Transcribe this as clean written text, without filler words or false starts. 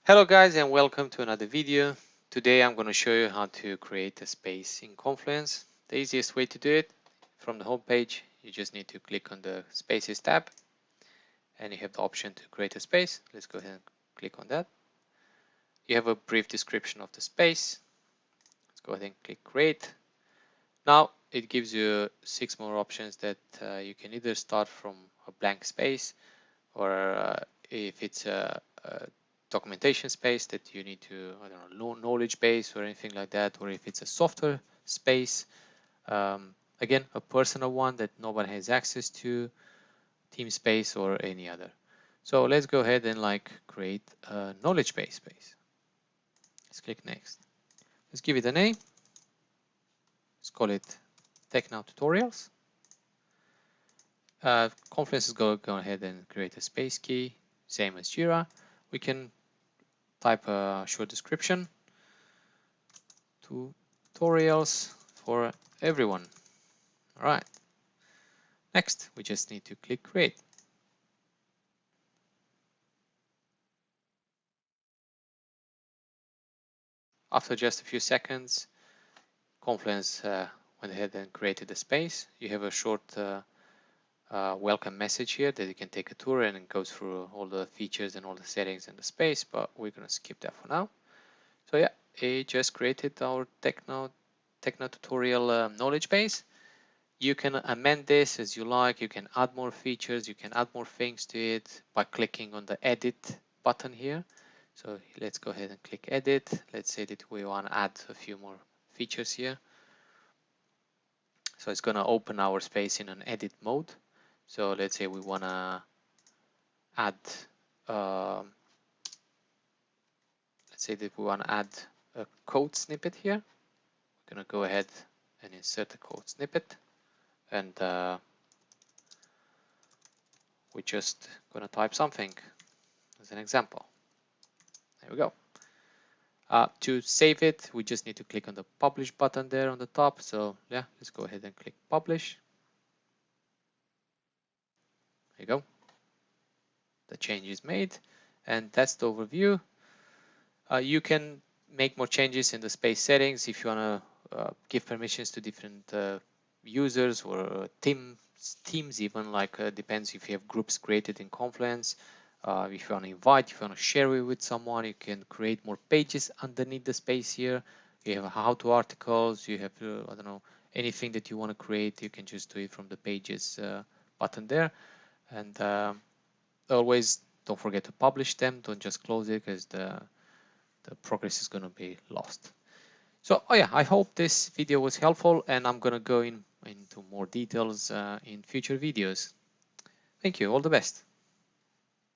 Hello guys and welcome to another video. Today I'm going to show you how to create a space in Confluence. The easiest way to do it, from the home page, you just need to click on the Spaces tab and you have the option to create a space. Let's go ahead and click on that. You have a brief description of the space. Let's go ahead and click Create. Now it gives you 6 more options that you can either start from a blank space, or if it's a documentation space that you need to, I don't know, knowledge base or anything like that, or if it's a software space, again, a personal one that nobody has access to, team space or any other. So let's go ahead and create a knowledge base space. Let's click next. Let's give it a name. Let's call it Tech Now Tutorials. Confluence is go ahead and create a space key, same as Jira. We can type a short description, tutorials for everyone. All right. Next, we just need to click create. After just a few seconds, Confluence went ahead and created a space. You have a short welcome message here that you can take a tour and it goes through all the features and all the settings in the space, but we're going to skip that for now. So yeah, it just created our Tech Now tutorial knowledge base. You can amend this as you like. You can add more features. You can add more things to it by clicking on the edit button here. So let's go ahead and click edit. Let's say that we want to add a few more features here. So it's going to open our space in an edit mode. So let's say we want to add, let's say that we want to add a code snippet here. We're going to go ahead and insert a code snippet. And we're just going to type something as an example. There we go. To save it, we just need to click on the publish button there on the top. So yeah, let's go ahead and click publish. There you go. The change is made, and that's the overview. You can make more changes in the space settings if you want to give permissions to different users or teams even, depends if you have groups created in Confluence. If you want to invite, if you want to share it with someone, you can create more pages underneath the space here. You have how-to articles, you have, I don't know, anything that you want to create, you can just do it from the pages button there. And always don't forget to publish them. Don't just close it, because the progress is going to be lost. So yeah, I hope this video was helpful, and I'm going to go into more details in future videos. Thank you. All the best.